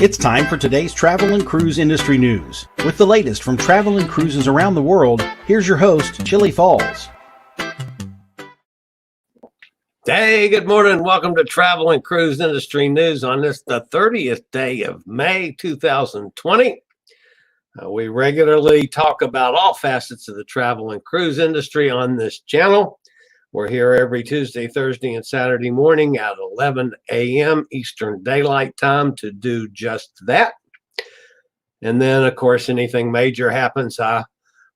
It's time for today's travel and cruise industry news. With the latest from travel and cruises around the world, here's your host, Chillie Falls. Hey, good morning. Welcome to Travel and Cruise Industry News on this, the 30th day of May 2020. We regularly talk about all facets of the travel and cruise industry on this channel. We're here every Tuesday, Thursday, and Saturday morning at 11 a.m. Eastern Daylight Time to do just that. And then, of course, anything major happens, I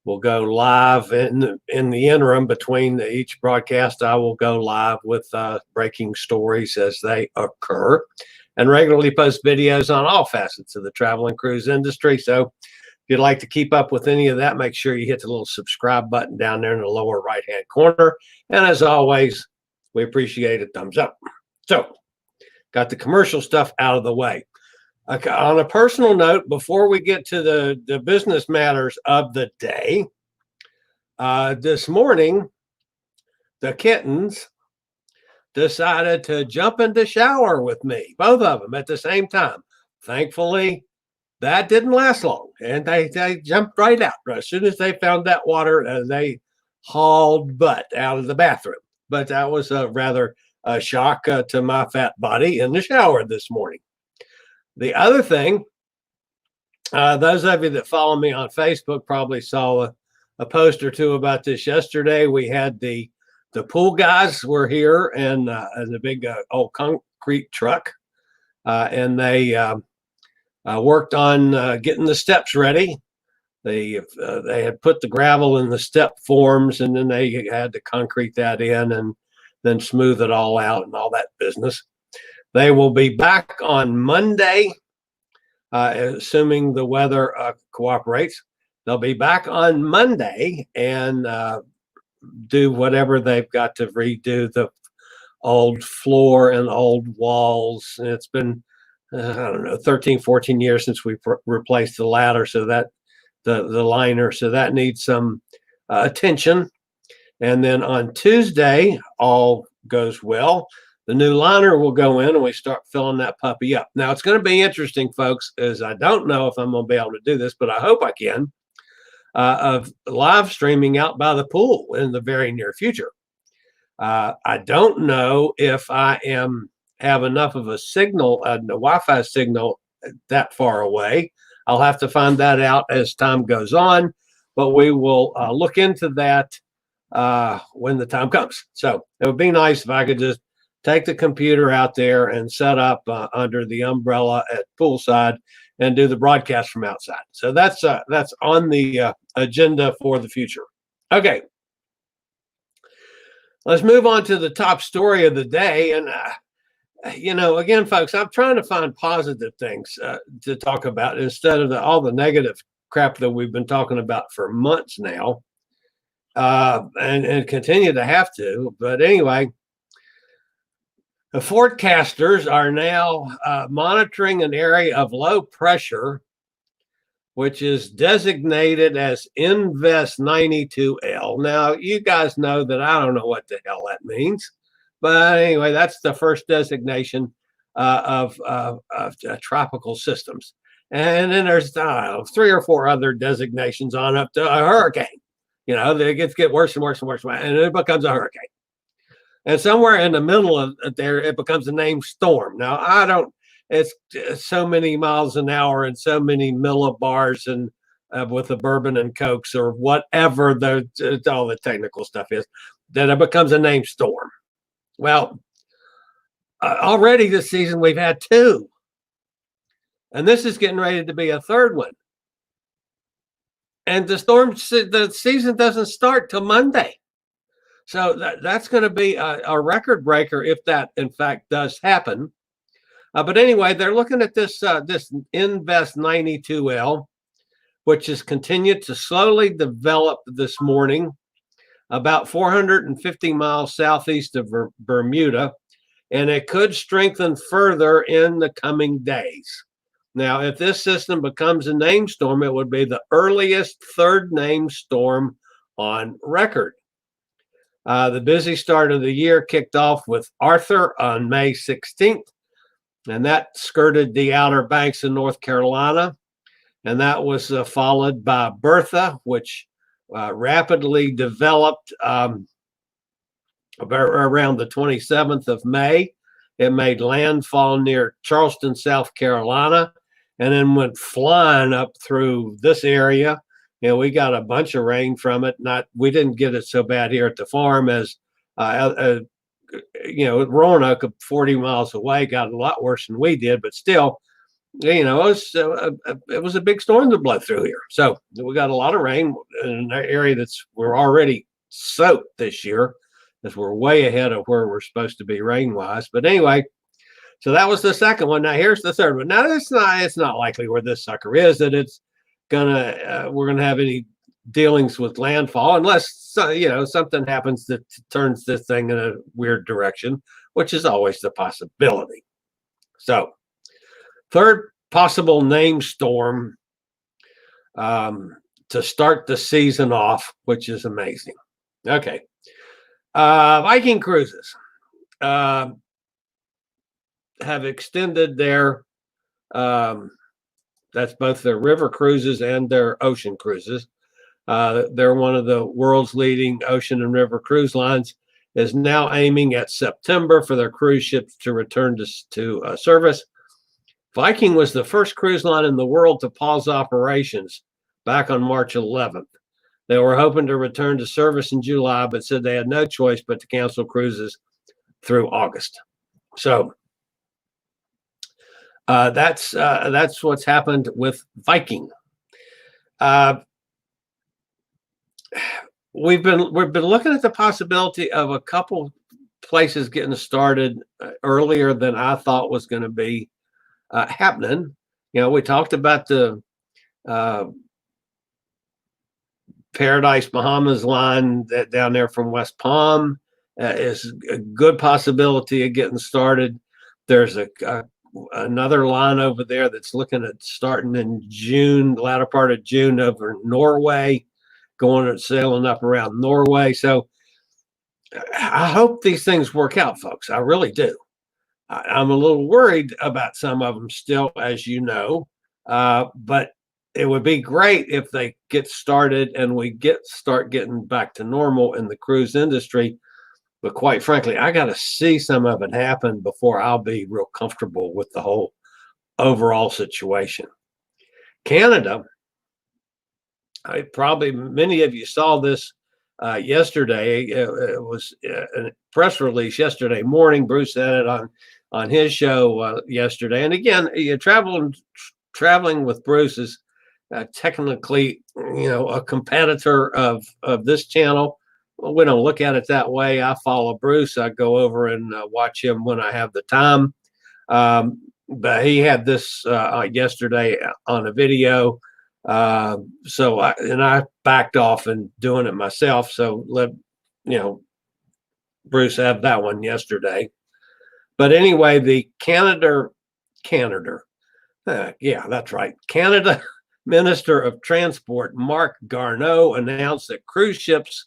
will go live in the interim between each broadcast. I will go live with breaking stories as they occur and regularly post videos on all facets of the travel and cruise industry. So if you'd like to keep up with any of that, make sure you hit the little subscribe button down there in the lower right-hand corner. And as always, we appreciate a thumbs up. So, got the commercial stuff out of the way. On a personal note, before we get to the business matters of the day, this morning, the kittens decided to jump in the shower with me, both of them at the same time. Thankfully, that didn't last long, and they jumped right out. As soon as they found that water, they hauled butt out of the bathroom. But that was a rather shock to my fat body in the shower this morning. The other thing, those of you that follow me on Facebook probably saw a post or two about this yesterday. We had the pool guys were here and a big old concrete truck, and they worked on getting the steps ready. They had put the gravel in the step forms, and then they had to concrete that in and then smooth it all out and all that business. They will be back on Monday, assuming the weather cooperates. They'll be back on Monday and do whatever they've got to redo the old floor and old walls. And it's been I don't know, 13, 14 years since we replaced the ladder, so that the liner, so that needs some attention. And then on Tuesday, all goes well, the new liner will go in and we start filling that puppy up. Now, it's going to be interesting, folks, as I don't know if I'm going to be able to do this, but I hope I can, of live streaming out by the pool in the very near future. I don't know if I have enough of a signal, a Wi-Fi signal that far away. I'll have to find that out as time goes on, but we will look into that when the time comes. So it would be nice if I could just take the computer out there and set up under the umbrella at poolside and do the broadcast from outside. So that's on the agenda for the future. Okay. Let's move on to the top story of the day. And again, folks, I'm trying to find positive things to talk about instead of all the negative crap that we've been talking about for months now, and continue to have to. But anyway, the forecasters are now monitoring an area of low pressure, which is designated as Invest 92L. Now, you guys know that I don't know what the hell that means. But anyway, that's the first designation of tropical systems. And then there's 3 or 4 other designations on up to a hurricane. They get worse and worse and worse, and it becomes a hurricane. And somewhere in the middle of there, it becomes a named storm. Now, it's so many miles an hour and so many millibars and with the bourbon and cokes or whatever all the technical stuff is, that it becomes a named storm. Well, already this season we've had 2, and this is getting ready to be a 3rd one. And the season doesn't start till Monday, so that's going to be a record breaker if that in fact does happen. But anyway, they're looking at this Invest 92L, which has continued to slowly develop this morning, about 450 miles southeast of Bermuda, and it could strengthen further in the coming days. Now, if this system becomes a named storm, it would be the earliest 3rd named storm on record. The busy start of the year kicked off with Arthur on May 16th, and that skirted the Outer Banks of North Carolina. And that was followed by Bertha, which rapidly developed around the 27th of May. It made landfall near Charleston, South Carolina, and then went flying up through this area. We got a bunch of rain from it. We didn't get it so bad here at the farm as Roanoke, 40 miles away, got a lot worse than we did, but still, it was a big storm to blow through here. So we got a lot of rain in an area we're already soaked this year, as we're way ahead of where we're supposed to be rain-wise. But anyway, so that was the second one. Now here's the third one. Now it's not likely where this sucker is that we're gonna have any dealings with landfall unless something happens that turns this thing in a weird direction, which is always the possibility. So third possible name storm to start the season off, which is amazing. Okay. Viking Cruises have extended their that's both their river cruises and their ocean cruises. They're one of the world's leading ocean and river cruise lines, is now aiming at September for their cruise ships to return to service. Viking was the first cruise line in the world to pause operations back on March 11th. They were hoping to return to service in July, but said they had no choice but to cancel cruises through August. So that's what's happened with Viking. We've been looking at the possibility of a couple places getting started earlier than I thought was going to be happening. We talked about the Paradise Bahamas line that down there from West Palm is a good possibility of getting started. There's another line over there that's looking at starting in June, the latter part of June, over Norway, going and sailing up around Norway. So I hope these things work out, folks. I really do. I'm a little worried about some of them still, as you know, but it would be great if they get started and we start getting back to normal in the cruise industry. But quite frankly, I got to see some of it happen before I'll be real comfortable with the whole overall situation. Canada, probably many of you saw this yesterday. It was a press release yesterday morning. Bruce had it on his show yesterday. And again, traveling with Bruce is technically, a competitor of this channel. Well, we don't look at it that way. I follow Bruce. I go over and watch him when I have the time. But he had this yesterday on a video. So I backed off and doing it myself. So let Bruce have that one yesterday. But anyway, the Canada, that's right. Canada Minister of Transport Mark Garneau announced that cruise ships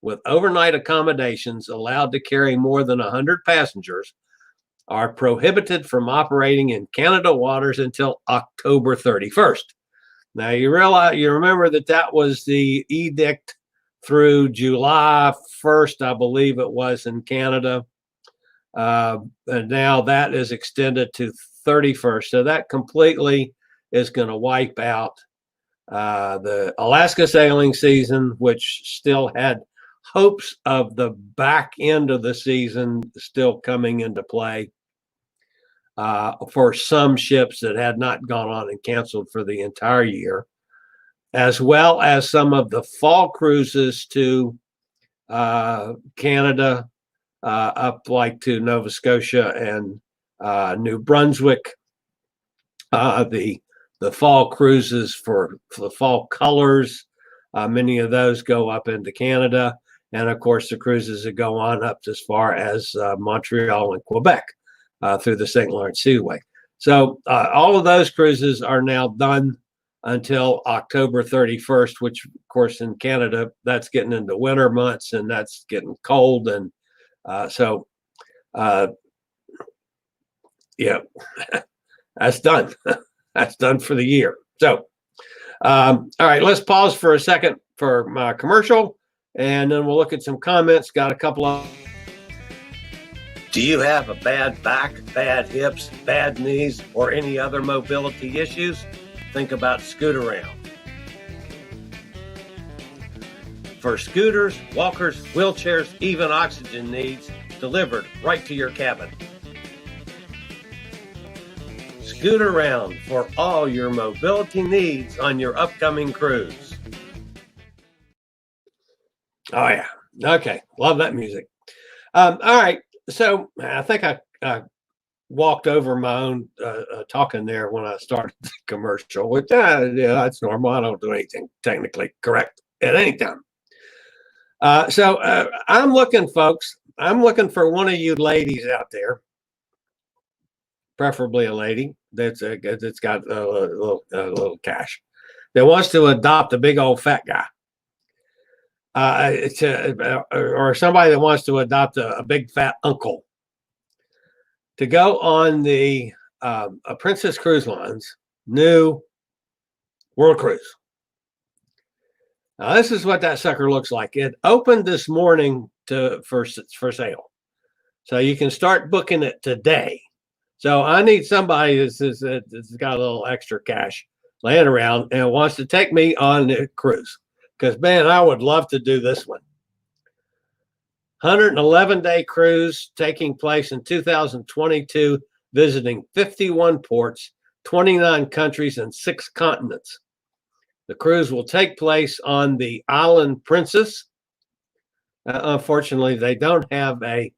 with overnight accommodations allowed to carry more than 100 passengers are prohibited from operating in Canada waters until October 31st. Now you remember that was the edict through July 1st, I believe it was, in Canada. And now that is extended to 31st. So that completely is going to wipe out the Alaska sailing season, which still had hopes of the back end of the season still coming into play for some ships that had not gone on and canceled for the entire year, as well as some of the fall cruises to Canada, up like to Nova Scotia and New Brunswick. The fall cruises for the fall colors, many of those go up into Canada. And of course, the cruises that go on up as far as Montreal and Quebec through the St. Lawrence Seaway. So all of those cruises are now done until October 31st, which of course in Canada, that's getting into winter months and that's getting cold. And yeah, that's done. That's done for the year. So, all right, let's pause for a second for my commercial, and then we'll look at some comments. Got a couple of. Do you have a bad back, bad hips, bad knees, or any other mobility issues? Think about Scootaround. For scooters, walkers, wheelchairs, even oxygen needs, delivered right to your cabin. Scootaround for all your mobility needs on your upcoming cruise. Oh, yeah. Okay. Love that music. All right. So I think I walked over my own talking there when I started the commercial, which, yeah, that's normal. I don't do anything technically correct at any time. So I'm looking, folks, I'm looking for one of you ladies out there, preferably a lady that's got a little cash, that wants to adopt a big old fat guy, or somebody that wants to adopt a big fat uncle to go on the Princess Cruise Line's new World Cruise. Now, this is what that sucker looks like. It opened this morning for sale, so you can start booking it today. So I need somebody that's got a little extra cash laying around and wants to take me on the cruise, because, man, I would love to do this one. 111-day cruise taking place in 2022, visiting 51 ports, 29 countries, and 6 continents. The cruise will take place on the island Princess. Unfortunately, they don't have a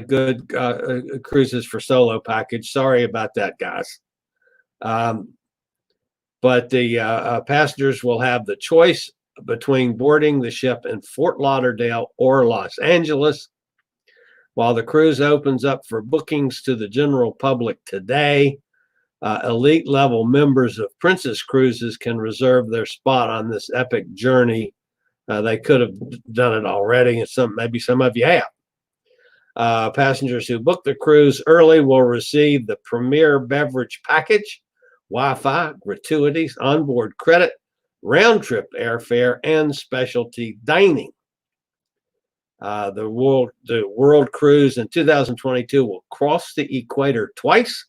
good cruises for solo package. Sorry about that, guys. But the passengers will have the choice between boarding the ship in Fort Lauderdale or Los Angeles. While the cruise opens up for bookings to the general public today, elite level members of Princess Cruises can reserve their spot on this epic journey. They could have done it already, and maybe some of you have. Passengers who book the cruise early will receive the premier beverage package, Wi-Fi, gratuities, onboard credit, round-trip airfare, and specialty dining. The World Cruise in 2022 will cross the equator twice,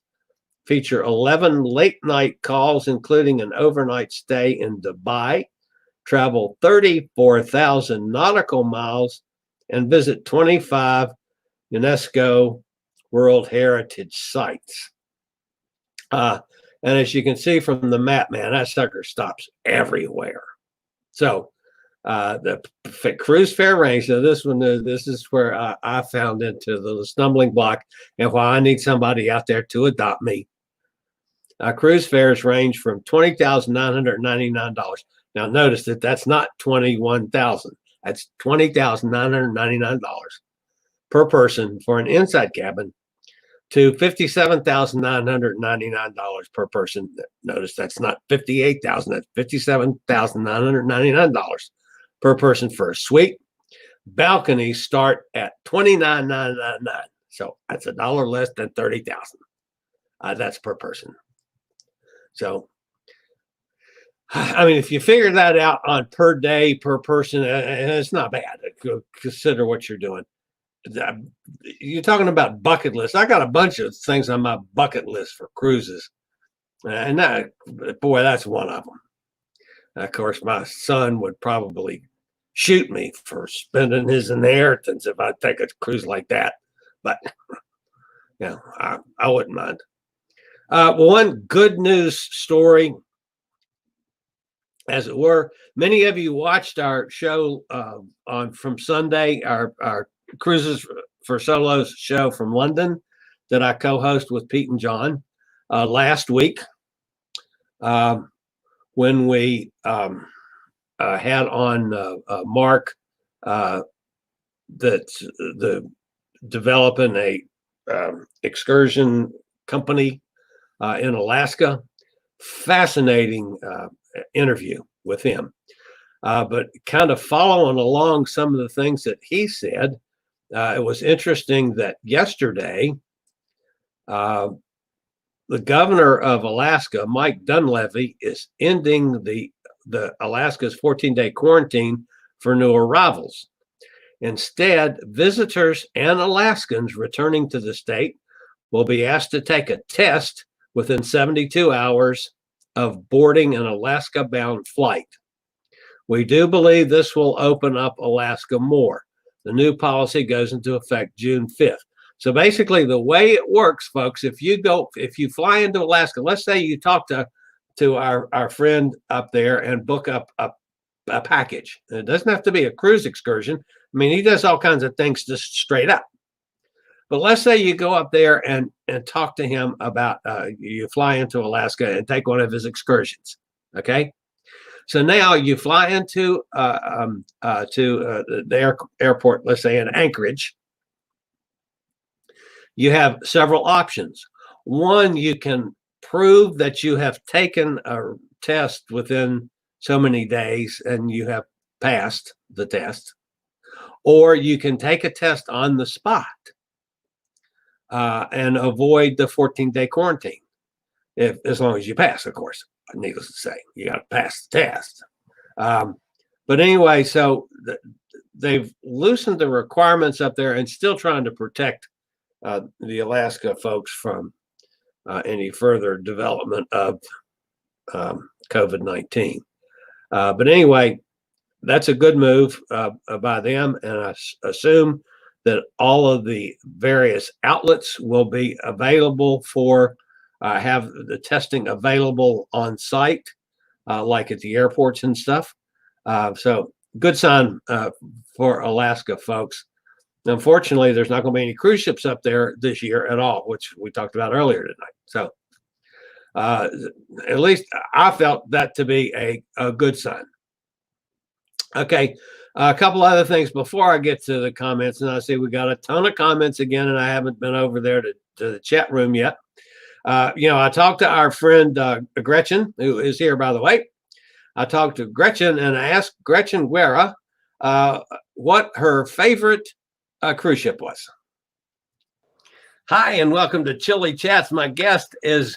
feature 11 late-night calls, including an overnight stay in Dubai, travel 34,000 nautical miles, and visit 25 UNESCO World Heritage Sites. And as you can see from the map, man, that sucker stops everywhere. So the cruise fare range, so this is where I found into the stumbling block and why I need somebody out there to adopt me. Cruise fares range from $20,999. Now notice that that's not $21,000. That's $20,999 per person for an inside cabin, to $57,999 per person. Notice that's not $58,000. That's $57,999 per person for a suite. Balconies start at $29,999. So that's $1 less than $30,000. That's per person. So, I mean, if you figure that out on per day, per person, it's not bad. Consider what you're doing. You're talking about bucket list. I got a bunch of things on my bucket list for cruises, and that's one of them. Of course, my son would probably shoot me for spending his inheritance if I take a cruise like that, but I wouldn't mind. One good news story, as it were. Many of you watched our show from Sunday, our Cruises for Solos show from London that I co-host with Pete and John last week, when we had on Mark that's developing a excursion company in Alaska. Fascinating interview with him, but kind of following along some of the things that he said. It was interesting that yesterday the governor of Alaska, Mike Dunleavy, is ending the Alaska's 14-day quarantine for new arrivals. Instead, visitors and Alaskans returning to the state will be asked to take a test within 72 hours of boarding an Alaska-bound flight. We do believe this will open up Alaska more. The new policy goes into effect June 5th. So basically, the way it works, folks, if you fly into Alaska, let's say you talk to our friend up there and book up a package. It doesn't have to be a cruise excursion. I mean, he does all kinds of things just straight up. But let's say you go up there and talk to him about you fly into Alaska and take one of his excursions. Okay. So now you fly into the airport, let's say in Anchorage. You have several options. One, you can prove that you have taken a test within so many days and you have passed the test. Or you can take a test on the spot and avoid the 14-day quarantine, as long as you pass, of course. Needless to say, you got to pass the test. But anyway, so they've loosened the requirements up there and still trying to protect the Alaska folks from any further development of COVID-19. But anyway, that's a good move by them. And I assume that all of the various outlets will be available for have the testing available on site, like at the airports and stuff. So good sign for Alaska folks. Unfortunately, there's not going to be any cruise ships up there this year at all, which we talked about earlier tonight. So at least I felt that to be a good sign. Okay, a couple other things before I get to the comments. And I see we got a ton of comments again, and I haven't been over there to the chat room yet. I talked to our friend Gretchen, who is here, by the way. I talked to Gretchen and I asked Gretchen Guerra what her favorite cruise ship was. Hi, and welcome to Chillie Chats. My guest is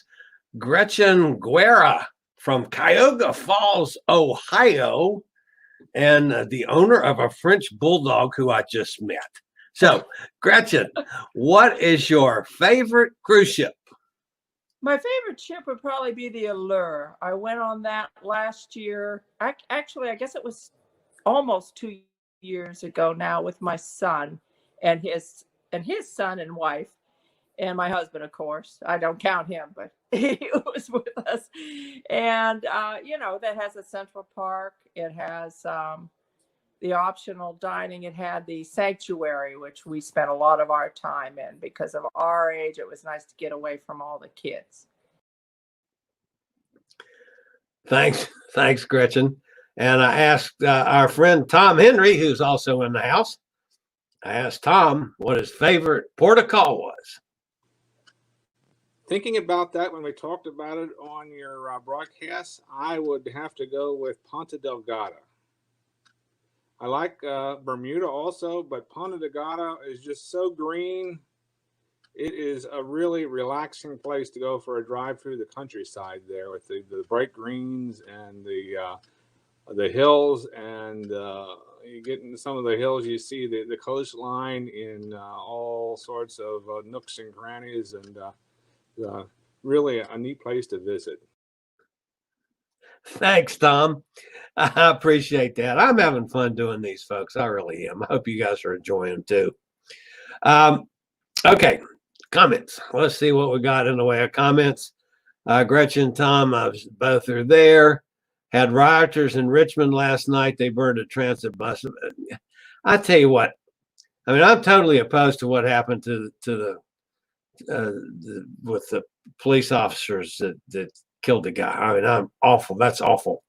Gretchen Guerra from Cuyahoga Falls, Ohio, and the owner of a French bulldog who I just met. So, Gretchen, what is your favorite cruise ship? My favorite ship would probably be the Allure. I went on that last year. Actually, I guess it was almost 2 years ago now, with my son and his son and wife, and my husband, of course. I don't count him, but he was with us. And that has a central park. It has the optional dining. It had the sanctuary, which we spent a lot of our time in because of our age. It was nice to get away from all the kids. Thanks, Gretchen. And I asked our friend Tom Henry, who's also in the house. I asked Tom what his favorite port of call was. Thinking about that when we talked about it on your broadcast, I would have to go with Ponta Delgada. I like Bermuda also, but Ponta Delgada is just so green. It is a really relaxing place to go for a drive through the countryside there with the bright greens and the hills. And you get into some of the hills, you see the coastline in all sorts of nooks and crannies, and really a neat place to visit. Thanks, Tom. I appreciate that. I'm having fun doing these, folks. I really am. I hope you guys are enjoying them too. Okay, comments. Let's see what we got in the way of comments. Gretchen, Tom, both are there. Had rioters in Richmond last night. They burned a transit bus. I tell you what. I mean, I'm totally opposed to what happened to the with the police officers that killed the guy. I mean, I'm awful. That's awful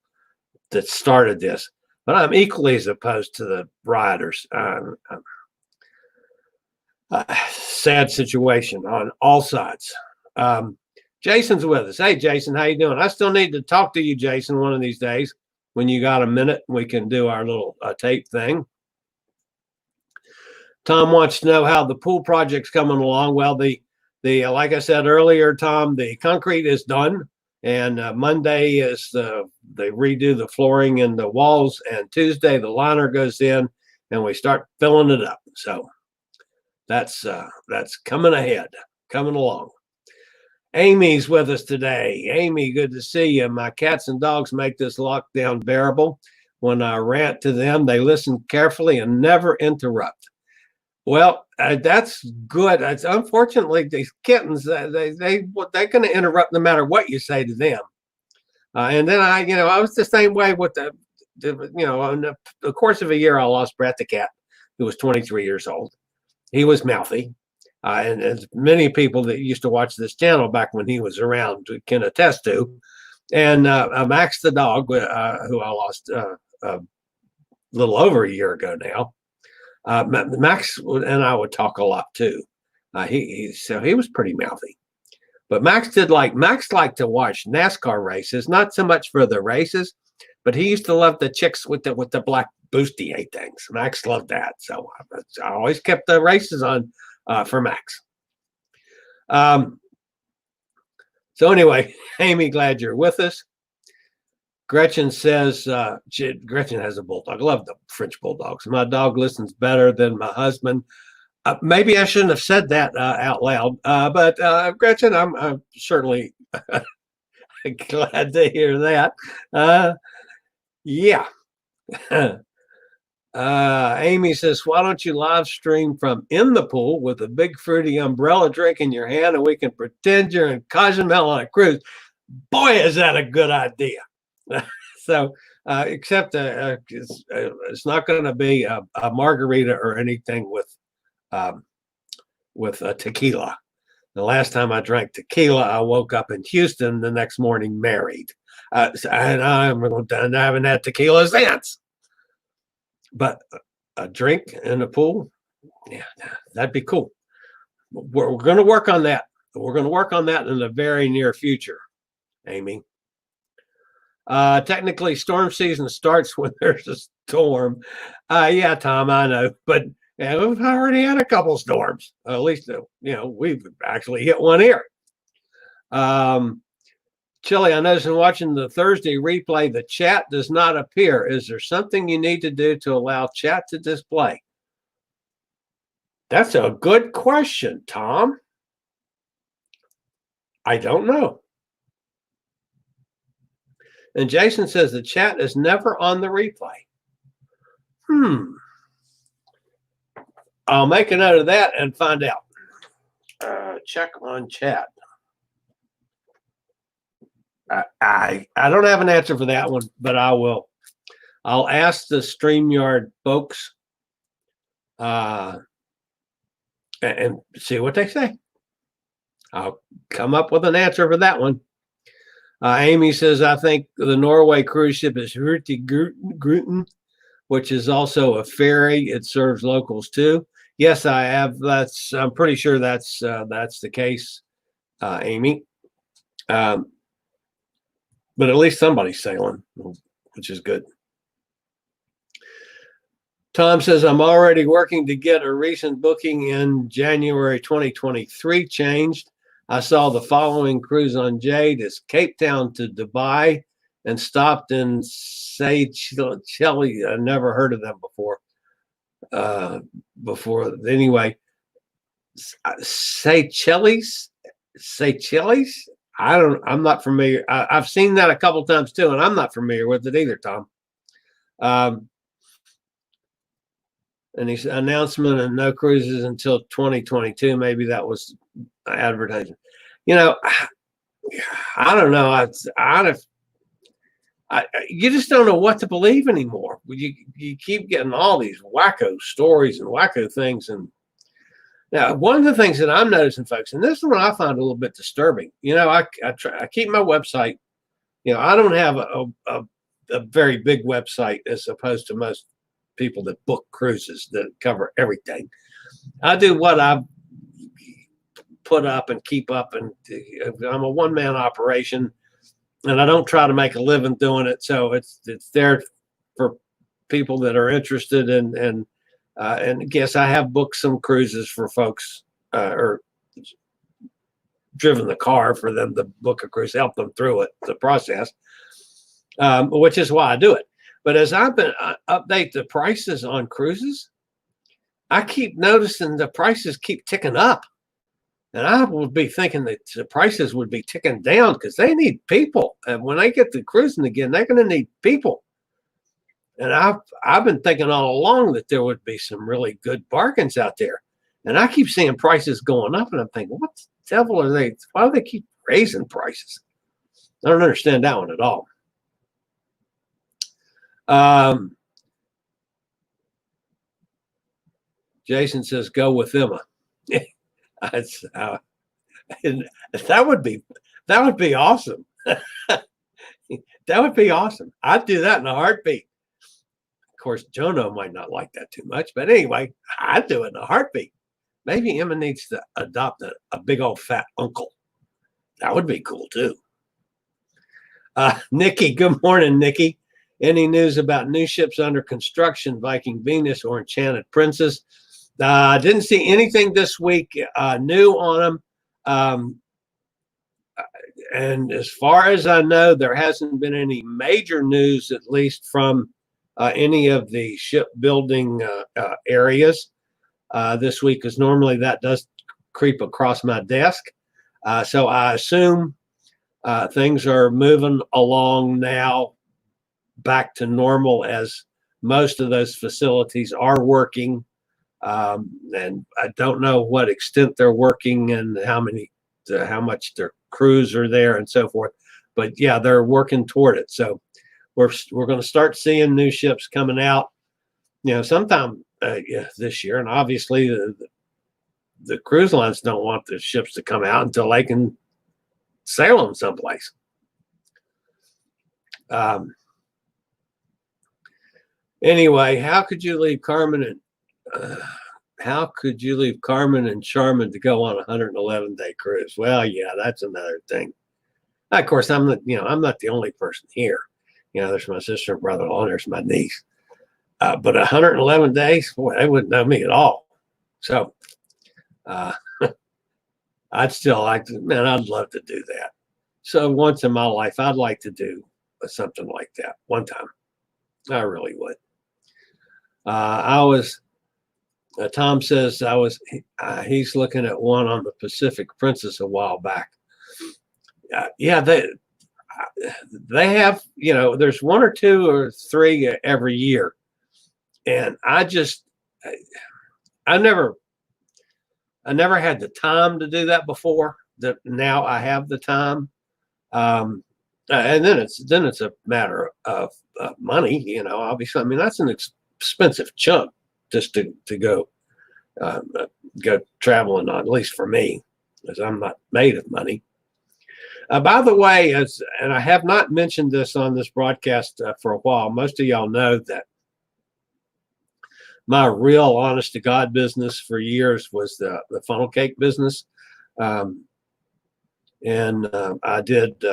that started this. But I'm equally as opposed to the rioters. Sad situation on all sides. Jason's with us. Hey, Jason, how you doing? I still need to talk to you, Jason, one of these days. When you got a minute, we can do our little tape thing. Tom wants to know how the pool project's coming along. Well, the Like I said earlier, Tom, the concrete is done, and Monday is they redo the flooring and the walls, and Tuesday the liner goes in, and we start filling it up. So that's coming ahead, coming along. Amy's with us today. Amy, good to see you. My cats and dogs make this lockdown bearable. When I rant to them, they listen carefully and never interrupt. Well, that's good. Unfortunately, these kittens, they're going to interrupt no matter what you say to them. And then I was the same way with in the course of a year, I lost Bertha the cat, who was 23 years old. He was mouthy. And as many people that used to watch this channel back when he was around can attest to. And Max the dog, who I lost a little over a year ago now, Max and I would talk a lot too. So he was pretty mouthy. But Max liked to watch NASCAR races, not so much for the races, but he used to love the chicks with the black bustier things. Max loved that. So I always kept the races on for Max. So anyway, Amy, glad you're with us. Gretchen says, Gretchen has a bulldog. I love the French bulldogs. My dog listens better than my husband. Maybe I shouldn't have said that out loud, but Gretchen, I'm certainly glad to hear that. Yeah. Amy says, why don't you live stream from in the pool with a big fruity umbrella drink in your hand, and we can pretend you're in Cozumel on a cruise? Boy, is that a good idea. So, except it's not going to be a margarita or anything with tequila. The last time I drank tequila, I woke up in Houston the next morning married. And I haven't had tequila since. But a drink in the pool, yeah, that'd be cool. We're going to work on that. We're going to work on that in the very near future, Amy. Technically, storm season starts when there's a storm. Yeah, Tom, I know. But we've already had a couple storms. At least, we've actually hit one here. Chillie, I noticed in watching the Thursday replay, the chat does not appear. Is there something you need to do to allow chat to display? That's a good question, Tom. I don't know. And Jason says the chat is never on the replay. I'll make a note of that and find out. Check on chat. I don't have an answer for that one, but I will. I'll ask the StreamYard folks and see what they say. I'll come up with an answer for that one. Amy says, I think the Norway cruise ship is Hurtigruten, which is also a ferry. It serves locals too. Yes, I have. I'm pretty sure that's the case, Amy. But at least somebody's sailing, which is good. Tom says, I'm already working to get a recent booking in January 2023 changed. I saw the following cruise on Jade is Cape Town to Dubai and stopped in Chillie. I never heard of them before. Anyway, Chillies? I'm not familiar. I've seen that a couple times too, and I'm not familiar with it either, Tom. And his announcement and no cruises until 2022. Maybe that was advertising. I don't know. You just don't know what to believe anymore. You keep getting all these wacko stories and wacko things. And now, one of the things that I'm noticing, folks, and this is what I find a little bit disturbing. I keep my website. I don't have a very big website as opposed to most people that book cruises that cover everything. I do what I put up and keep up, and I'm a one-man operation, and I don't try to make a living doing it. So it's there for people that are interested in. And yes, I have booked some cruises for folks or driven the car for them to book a cruise, help them through it, the process, which is why I do it. But as I've been update the prices on cruises, I keep noticing the prices keep ticking up. And I would be thinking that the prices would be ticking down because they need people. And when they get to cruising again, they're going to need people. And I've been thinking all along that there would be some really good bargains out there. And I keep seeing prices going up, and I'm thinking, what the devil are they? Why do they keep raising prices? I don't understand that one at all. Jason says, go with Emma. That would be awesome. That would be awesome. I'd do that in a heartbeat. Of course, Jono might not like that too much, but anyway, I'd do it in a heartbeat. Maybe Emma needs to adopt a big old fat uncle. That would be cool too. Nikki, good morning, Nikki. Any news about new ships under construction, Viking Venus or Enchanted Princess? Didn't see anything this week new on them. And as far as I know, there hasn't been any major news, at least from any of the shipbuilding areas this week, because normally that does creep across my desk. So I assume things are moving along now back to normal, as most of those facilities are working. And I don't know what extent they're working and how much their crews are there and so forth. But yeah, they're working toward it. So we're going to start seeing new ships coming out, sometime this year. And obviously the cruise lines don't want the ships to come out until they can sail them someplace. Anyway, how could you leave Carmen and Charmin to go on a 111-day cruise? Well, yeah, that's another thing. Of course, I'm not the only person here. There's my sister and brother-in-law, and there's my niece. But 111 days, boy, they wouldn't know me at all. So I'd still like to, I'd love to do that. So once in my life, I'd like to do something like that one time. I really would. Tom says he's looking at one on the Pacific Princess a while back. Yeah, they have, there's one or two or three every year. And I never had the time to do that before. That now I have the time. And then it's a matter of money, obviously. That's an expensive chunk just to go traveling on, at least for me, as I'm not made of money. By the way, and I have not mentioned this on this broadcast for a while, most of y'all know that my real honest to God business for years was the funnel cake business. And I did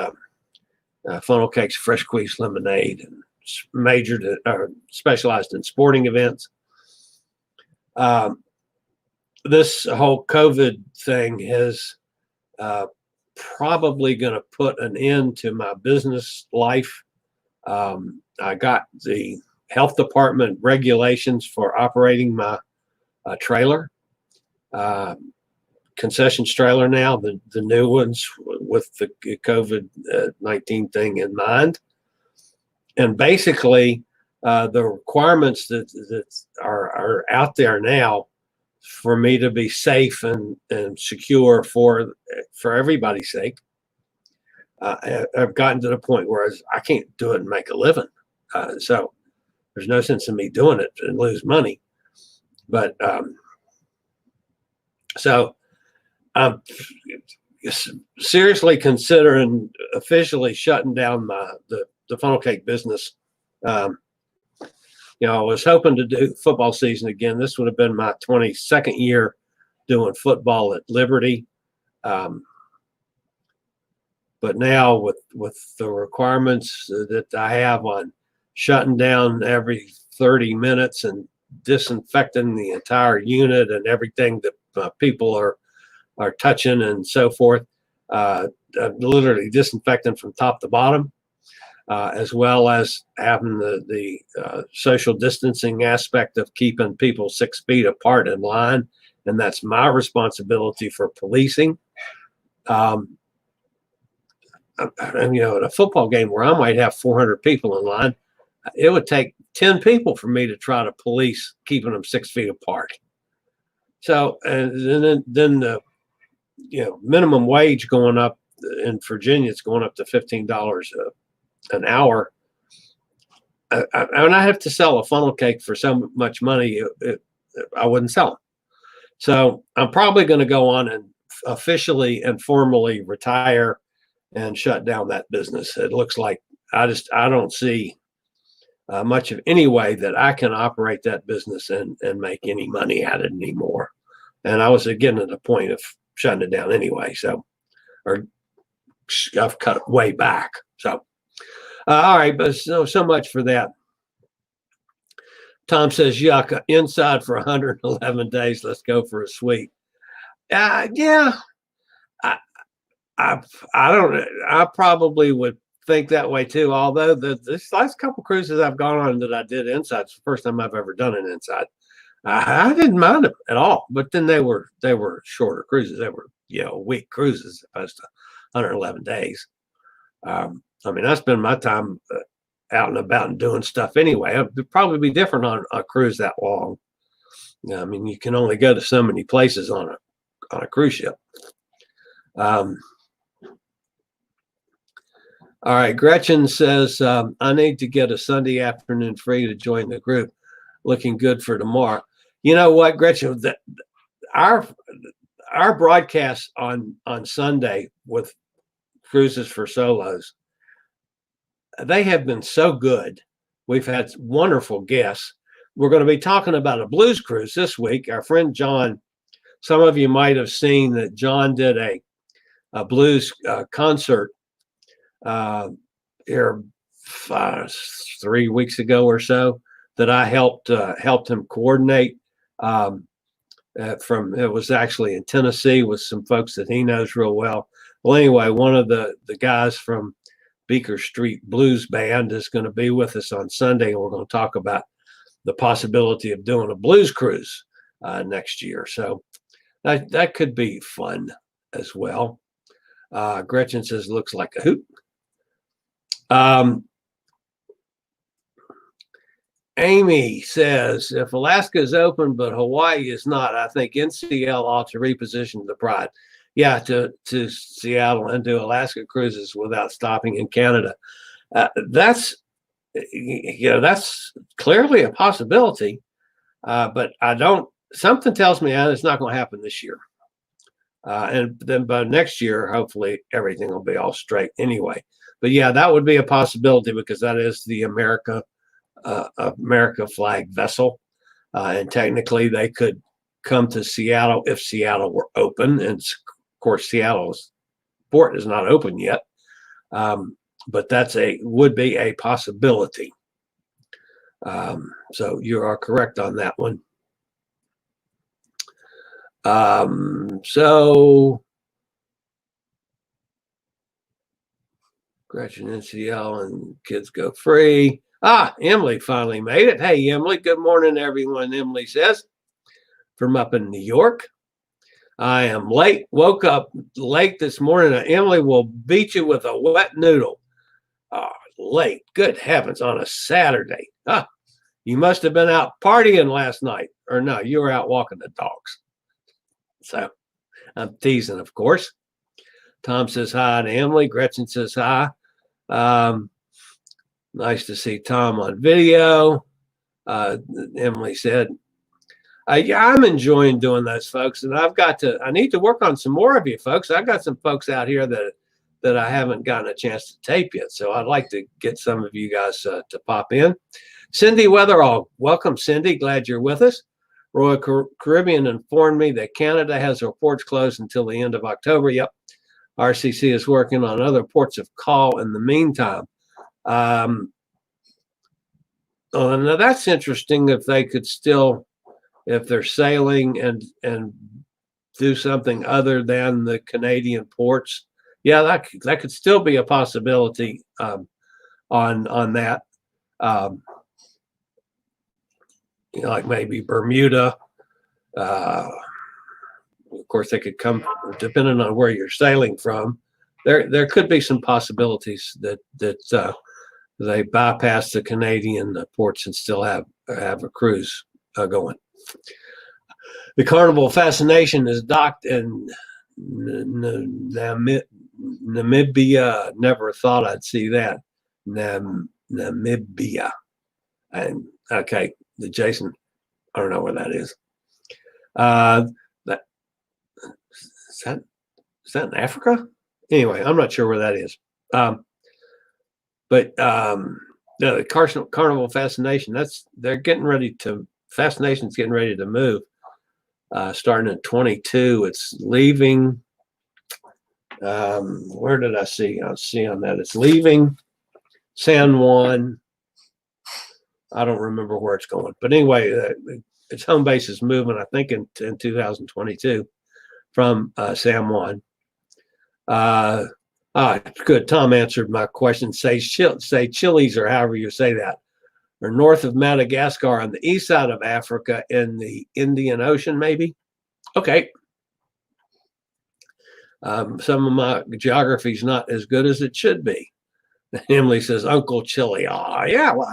funnel cakes, fresh squeezed lemonade, and specialized in sporting events. This whole COVID thing is probably going to put an end to my business life. I got the health department regulations for operating my trailer, concessions trailer now, the new ones with the COVID-19 thing in mind. And basically, the requirements that are out there now for me to be safe and secure for everybody's sake, I've gotten to the point where I can't do it and make a living. So there's no sense in me doing it and lose money. But so I'm seriously considering officially shutting down the funnel cake business. I was hoping to do football season again. This would have been my 22nd year doing football at Liberty. But now with the requirements that I have on shutting down every 30 minutes and disinfecting the entire unit and everything that people are touching and so forth, literally disinfecting from top to bottom, as well as having the social distancing aspect of keeping people 6 feet apart in line. And that's my responsibility for policing. And, at a football game where I might have 400 people in line, it would take 10 people for me to try to police keeping them 6 feet apart. So, and then the minimum wage going up in Virginia, it's going up to $15 an hour. And I have to sell a funnel cake for so much money, I wouldn't sell them. So I'm probably going to go on and officially and formally retire and shut down that business. It looks like I don't see much of any way that I can operate that business and make any money at it anymore. And I was getting to the point of shutting it down anyway. So, or I've cut it way back. So, all right, but so much for that. Tom says, yuck, inside for 111 days. Let's go for a sweep. Yeah, I probably would think that way too. Although this last couple cruises I've gone on that I did inside, it's the first time I've ever done an inside. I didn't mind them at all, but then they were shorter cruises. They were week cruises opposed to 111 days. I mean, I spend my time out and about and doing stuff anyway. It would probably be different on a cruise that long. I mean, you can only go to so many places on a cruise ship. All right, Gretchen says, I need to get a Sunday afternoon free to join the group. Looking good for tomorrow. You know what, Gretchen? Our broadcast on Sunday with Cruises for Solos, they have been so good. We've had wonderful guests. We're going to be talking about a blues cruise this week. Our friend John, some of you might have seen that John did a blues concert here 3 weeks ago or so that I helped him coordinate. It was actually in Tennessee with some folks that he knows real well. Well, anyway, one of the guys from Beaker Street Blues Band is going to be with us on Sunday, and we're going to talk about the possibility of doing a blues cruise next year. So that could be fun as well. Gretchen says, looks like a hoot. Amy says, if Alaska is open but Hawaii is not, I think NCL ought to reposition the Pride. Yeah, to Seattle and do Alaska cruises without stopping in Canada. That's clearly a possibility, but something tells me it's not going to happen this year. And then by next year, hopefully everything will be all straight anyway. But yeah, that would be a possibility because that is the America flag vessel. And technically they could come to Seattle if Seattle were open. And of course, Seattle's port is not open yet. But would be a possibility. So you are correct on that one. So Gretchen NCL and kids go free. Emily finally made it. Hey, Emily, good morning, everyone. Emily says from up in New York. I am late, woke up late this morning. Emily will beat you with a wet noodle. Late, good heavens, on a Saturday. You must have been out partying last night. Or no, you were out walking the dogs. So I'm teasing, of course. Tom says hi to Emily. Gretchen says hi. Nice to see Tom on video. Emily said, I'm enjoying doing those, folks. And I need to work on some more of you folks. I've got some folks out here that I haven't gotten a chance to tape yet. So I'd like to get some of you guys to pop in. Cindy Weatherall, welcome, Cindy. Glad you're with us. Royal Caribbean informed me that Canada has their ports closed until the end of October. Yep. RCC is working on other ports of call in the meantime. Now that's interesting. If they could still, if they're sailing and do something other than the Canadian ports, yeah, that could still be a possibility on that. Like maybe Bermuda. Of course, they could come depending on where you're sailing from. There could be some possibilities that they bypass the Canadian ports and still have a cruise going. The Carnival Fascination is docked in Namibia. Never thought I'd see that. Namibia. And okay, the Jason, I don't know where that is. That is that in Africa? Anyway, I'm not sure where that is. But the Carnival Fascination, Fascination's getting ready to move. Starting in 22, it's leaving. Where did I see? I'll see on that. It's leaving San Juan. I don't remember where it's going, but anyway, its home base is moving. I think in 2022 from San Juan. Good. Tom answered my question. Say Chillies, or however you say that, or north of Madagascar on the east side of Africa in the Indian Ocean, maybe. Okay. Some of my geography is not as good as it should be. Emily says, Uncle Chillie. Oh, yeah. Well,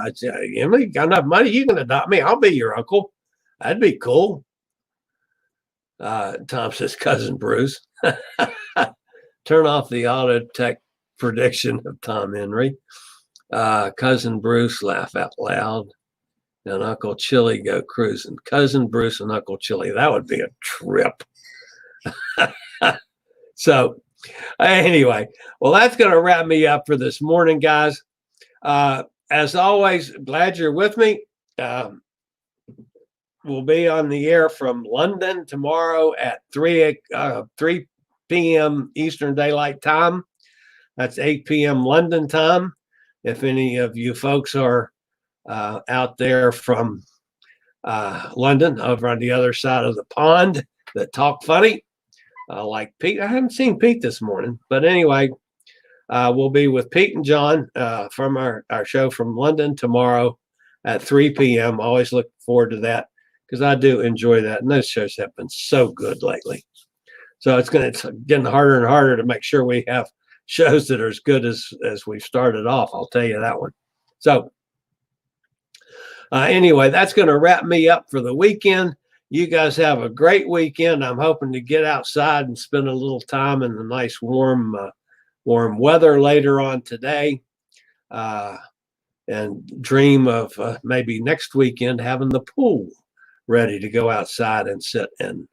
Emily, got enough money? You can adopt me. I'll be your uncle. That'd be cool. Tom says, Cousin Bruce. Turn off the auto tech prediction of Tom Henry. Cousin Bruce, laugh out loud. And Uncle Chillie go cruising. Cousin Bruce and Uncle Chillie. That would be a trip. So anyway, well, that's going to wrap me up for this morning, guys. As always, glad you're with me. We'll be on the air from London tomorrow at 3 p.m. Eastern Daylight Time. That's 8 p.m. London time. If any of you folks are out there from London, over on the other side of the pond, that talk funny, like Pete. I haven't seen Pete this morning, but anyway, we'll be with Pete and John from our show from London tomorrow at 3 p.m. Always look forward to that because I do enjoy that. And those shows have been so good lately. So it's getting harder and harder to make sure we have shows that are as good as we've started off. I'll tell you that one. So anyway, that's going to wrap me up for the weekend. You guys have a great weekend. I'm hoping to get outside and spend a little time in the nice warm weather later on today, and dream of maybe next weekend having the pool ready to go outside and sit and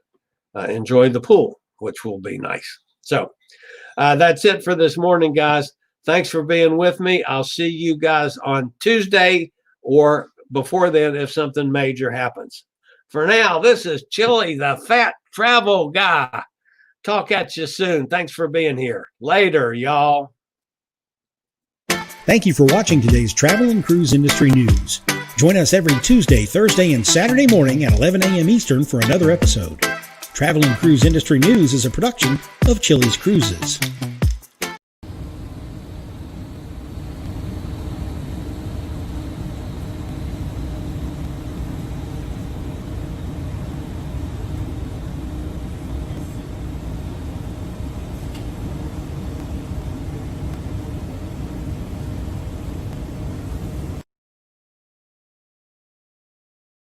enjoy the pool, which will be nice. So that's it for this morning, guys. Thanks for being with me. I'll see you guys on Tuesday or before then if something major happens. For now, this is Chillie, the fat travel guy. Talk at you soon. Thanks for being here. Later, y'all. Thank you for watching today's travel and cruise industry news. Join us every Tuesday, Thursday, and Saturday morning at 11 a.m. Eastern for another episode. Travel and Cruise Industry News is a production of Chillie's Cruises.